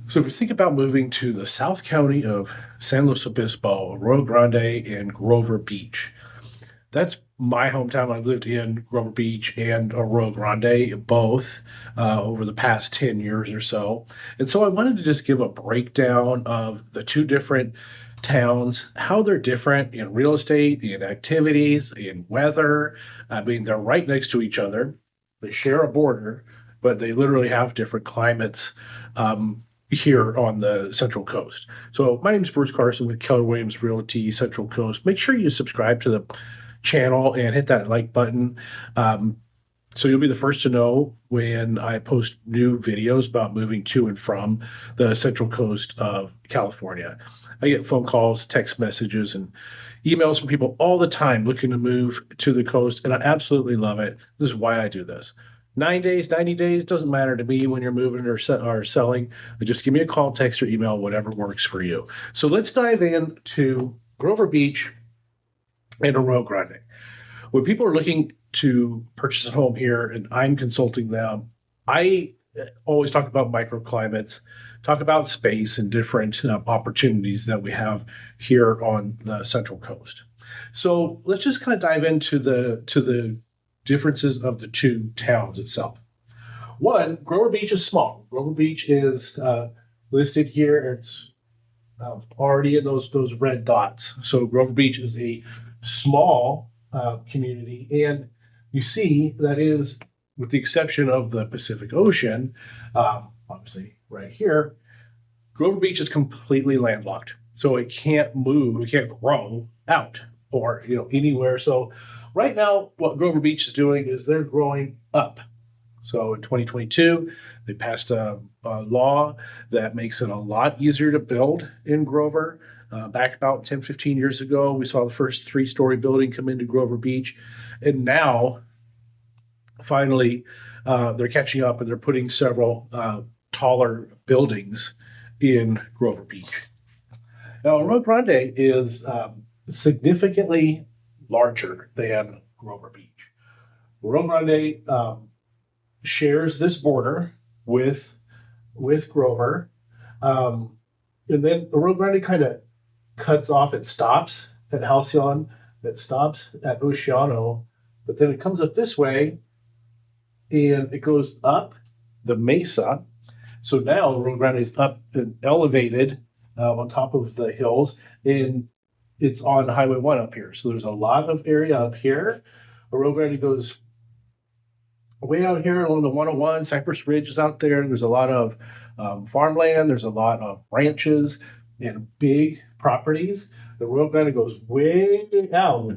So if you think about moving to the South County of San Luis Obispo, Arroyo Grande, and Grover Beach, that's my hometown. I've lived in Grover Beach and Arroyo Grande both over the past 10 years or so. And so I wanted to just give a breakdown of the two different towns, how they're different in real estate, in activities, in weather. I mean, they're right next to each other. They share a border, but they literally have different climates here on the Central Coast. So my name is Bruce Carson with Keller Williams Realty Central Coast. Make sure you subscribe to the channel and hit that like button. So you'll be the first to know when I post new videos about moving to and from the Central Coast of California. I get phone calls, text messages, and emails from people all the time looking to move to the coast, and I absolutely love it. This is why I do this. 9 days, 90 days, doesn't matter to me when you're moving or selling. Just give me a call, text, or email, whatever works for you. So let's dive into Grover Beach and Arroyo Grande. When people are looking to purchase a home here and I'm consulting them, I always talk about microclimates, talk about space and different opportunities that we have here on the Central Coast. So let's just kind of dive into the differences of the two towns itself. One, Grover Beach is small. Grover Beach is listed here. It's already in those red dots. So Grover Beach is a small community, and you see that is, with the exception of the Pacific Ocean, obviously right here, Grover Beach is completely landlocked. So it can't move, it can't grow out or anywhere. So right now, what Grover Beach is doing is they're growing up. So in 2022, they passed a law that makes it a lot easier to build in Grover. Back about 10, 15 years ago, we saw the first 3-story building come into Grover Beach. And now, finally, they're catching up and they're putting several taller buildings in Grover Beach. Now, Arroyo Grande is significantly larger than Grover Beach. Arroyo Grande shares this border with Grover. And then Arroyo Grande kind of cuts off. It stops at Halcyon, it stops at Oceano, but then it comes up this way and it goes up the mesa. So now Arroyo Grande is up and elevated on top of the hills, and it's on Highway 1 up here. So there's a lot of area up here. Arroyo Grande goes way out here along the 101. Cypress Ridge is out there. There's a lot of farmland. There's a lot of ranches and big properties. The Arroyo Grande goes way out.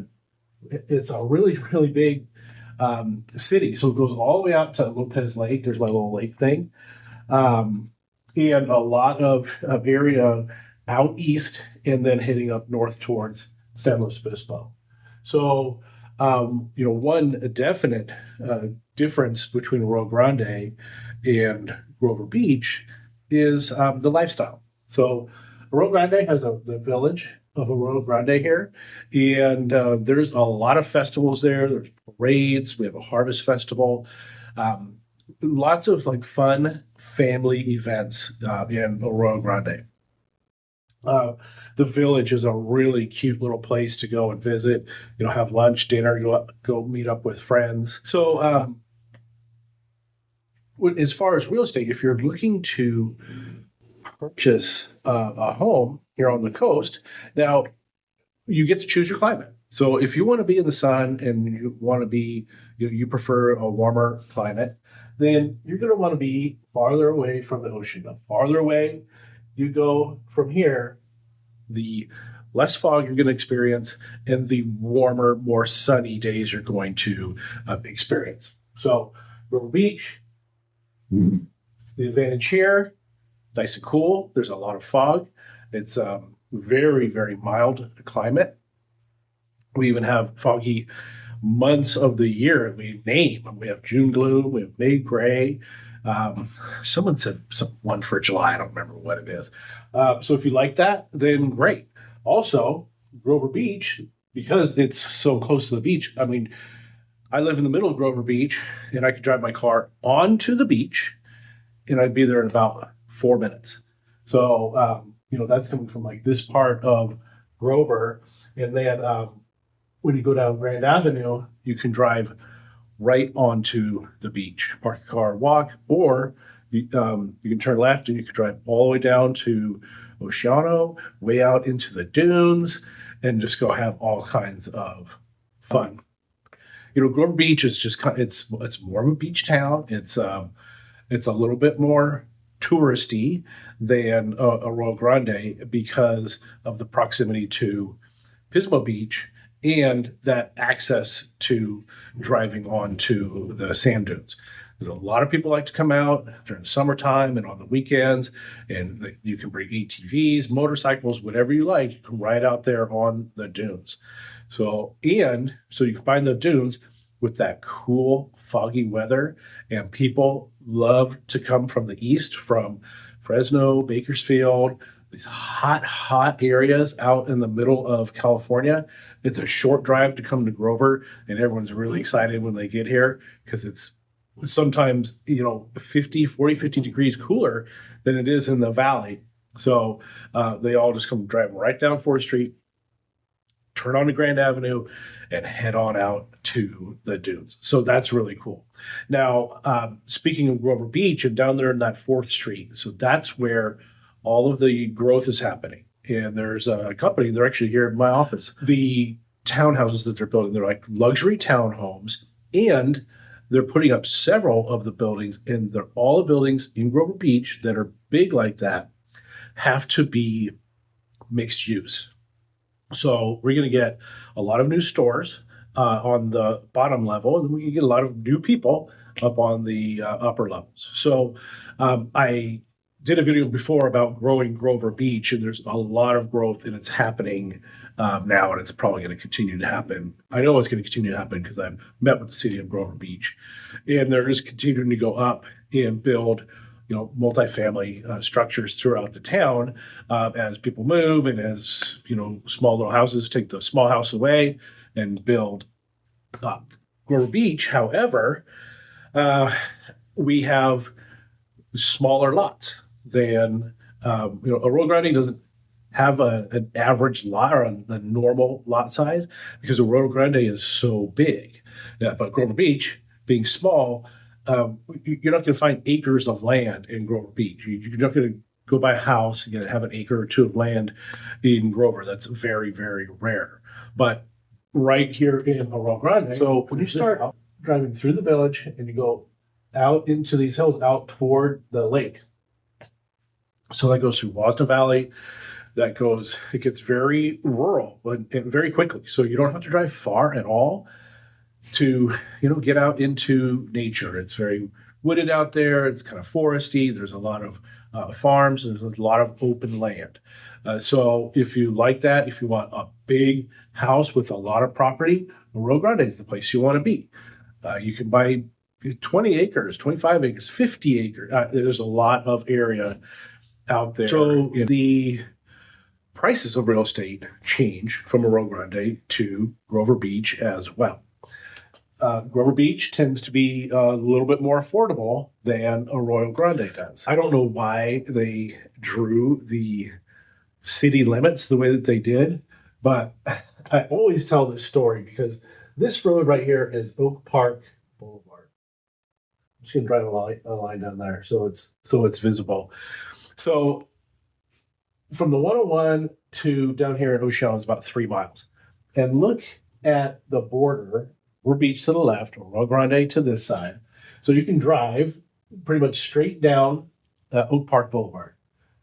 It's a really, really big city. So it goes all the way out to Lopez Lake. There's my little lake thing. And a lot of area out east and then heading up north towards San Luis Obispo. So, one definite difference between Arroyo Grande and Grover Beach is the lifestyle. So Arroyo Grande has the village of Arroyo Grande here, and there's a lot of festivals there. There's parades. We have a harvest festival. Lots of fun family events in Arroyo Grande. The village is a really cute little place to go and visit. Have lunch, dinner, go meet up with friends. So, as far as real estate, if you're looking to purchase a home here on the coast, now you get to choose your climate. So, if you want to be in the sun and you want to be, you prefer a warmer climate, then you're going to want to be farther away from the ocean. The farther away you go from here, the less fog you're going to experience and the warmer, more sunny days you're going to experience. So, Grover Beach, the advantage here, nice and cool. There's a lot of fog. It's a very, very mild climate. We even have foggy months of the year we name. We have June gloom, we have May gray. Someone said one for July. I don't remember what it is. So if you like that, then great. Also, Grover Beach, because it's so close to the beach. I mean, I live in the middle of Grover Beach, and I could drive my car onto the beach, and I'd be there in about 4 minutes. So, that's coming from like this part of Grover. And then when you go down Grand Avenue, you can drive right onto the beach, park your car, walk, or you can turn left and you can drive all the way down to Oceano, way out into the dunes, and just go have all kinds of fun. Grover Beach is just it's more of a beach town. It's a little bit more touristy than Arroyo Grande because of the proximity to Pismo Beach and that access to driving onto the sand dunes. There's a lot of people like to come out during the summertime and on the weekends, and you can bring ATVs, motorcycles, whatever you like. You can ride out there on the dunes. So you combine the dunes with that cool, foggy weather, and people love to come from the east, from Fresno, Bakersfield, these hot areas out in the middle of California. It's a short drive to come to Grover, and everyone's really excited when they get here because it's sometimes 50 degrees cooler than it is in the valley. So they all just come driving right down 4th Street, turn on to Grand Avenue, and head on out to the dunes. So that's really cool. Now, speaking of Grover Beach and down there in that 4th Street, so that's where all of the growth is happening. And there's a company, they're actually here in my office. The townhouses that they're building, they're like luxury townhomes, and they're putting up several of the buildings, and they're all the buildings in Grover Beach that are big like that have to be mixed use. So we're going to get a lot of new stores on the bottom level, and we can get a lot of new people up on the upper levels. So I did a video before about growing Grover Beach, and there's a lot of growth, and it's happening now, and it's probably going to continue to happen. I know it's going to continue to happen because I've met with the city of Grover Beach, and they're just continuing to go up and build multifamily structures throughout the town as people move, and as small little houses take the small house away and build up. Grover Beach, however, we have smaller lots than Arroyo Grande doesn't have an average lot or a normal lot size because Arroyo Grande is so big. Yeah, but Grover Beach, being small, you're not going to find acres of land in Grover Beach. You're not going to go buy a house and have an acre or two of land in Grover. That's very, very rare. But right here in Arroyo Grande, so when you start driving through the village and you go out into these hills, out toward the lake, so that goes through Wasna Valley. It gets very rural and very quickly. So you don't have to drive far at all to get out into nature. It's very wooded out there. It's kind of foresty. There's a lot of farms. There's a lot of open land. So if you like that, if you want a big house with a lot of property, Arroyo Grande is the place you want to be. You can buy 20 acres, 25 acres, 50 acres. There's a lot of area out there. So the prices of real estate change from Arroyo Grande to Grover Beach as well. Grover Beach tends to be a little bit more affordable than Arroyo Grande does. I don't know why they drew the city limits the way that they did, but I always tell this story because this road right here is Oak Park Boulevard. I'm just going to drive a line down there so it's visible. So from the 101 to down here in Oceano is about 3 miles. And look at the border. We're Beach to the left, Arroyo Grande to this side. So you can drive pretty much straight down Oak Park Boulevard.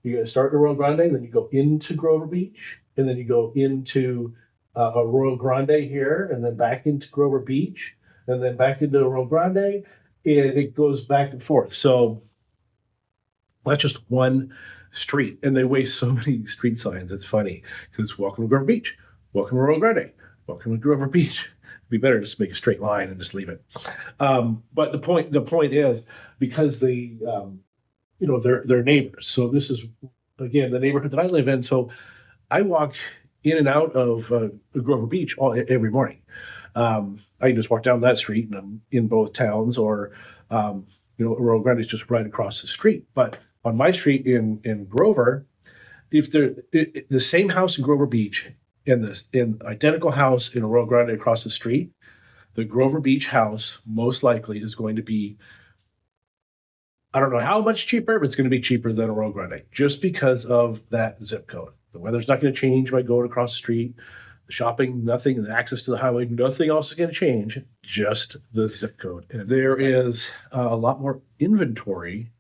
You're going to start at Arroyo Grande, then you go into Grover Beach, and then you go into Arroyo Grande here, and then back into Grover Beach, and then back into Arroyo Grande, and it goes back and forth. So that's just one street, and they waste so many street signs. It's funny because welcome to Grover Beach, welcome to Arroyo Grande, welcome to Grover Beach. It'd be better to just make a straight line and just leave it. But the point is because they're neighbors. So this is again the neighborhood that I live in. So I walk in and out of Grover Beach every morning. I can just walk down that street and I'm in both towns, or Arroyo Grande is just right across the street. But on my street in Grover, if the same house in Grover Beach and this in identical house in Arroyo Grande across the street, the Grover Beach house most likely is going to be, I don't know how much cheaper, but it's going to be cheaper than Arroyo Grande just because of that zip code. The weather's not going to change by going across the street. The shopping, nothing, the access to the highway, nothing else is going to change, just the zip code. And there is a lot more inventory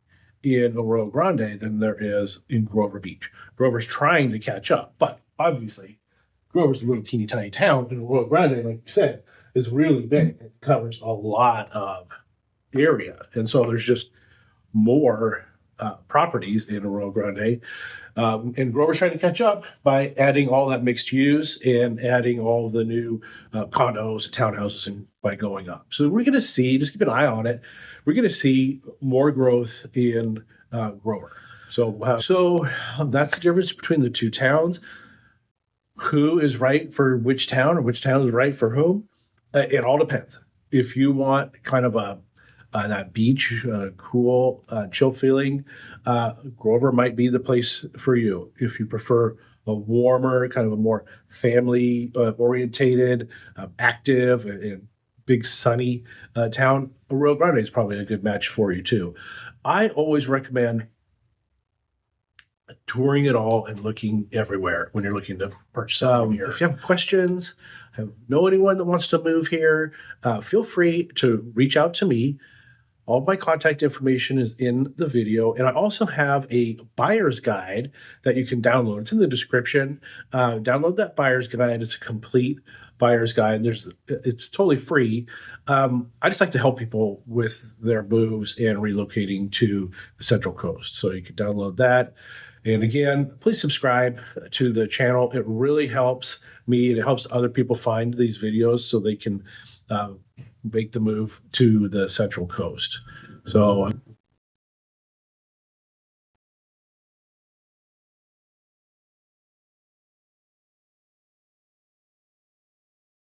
in Arroyo Grande than there is in Grover Beach. Grover's trying to catch up, but obviously Grover's a little teeny tiny town, and Arroyo Grande, like you said, is really big. It covers a lot of area, and so there's just more properties in Arroyo Grande. And Grover's trying to catch up by adding all that mixed use and adding all the new condos, townhouses, and by going up. So we're going to see, just keep an eye on it. We're going to see more growth in Grover. So that's the difference between the two towns. Who is right for which town, or which town is right for whom? It all depends. If you want kind of that beach, cool, chill feeling, Grover might be the place for you. If you prefer a warmer, kind of a more family orientated, active, and big sunny town, Arroyo Grande is probably a good match for you too. I always recommend touring it all and looking everywhere when you're looking to purchase here. If you have questions, know anyone that wants to move here, feel free to reach out to me. All of my contact information is in the video, and I also have a buyer's guide that you can download. It's in the description. Download that buyer's guide. It's a complete buyer's guide. It's totally free. I just like to help people with their moves and relocating to the Central Coast. So you can download that. And again, please subscribe to the channel. It really helps me. It helps other people find these videos so they can make the move to the Central Coast. So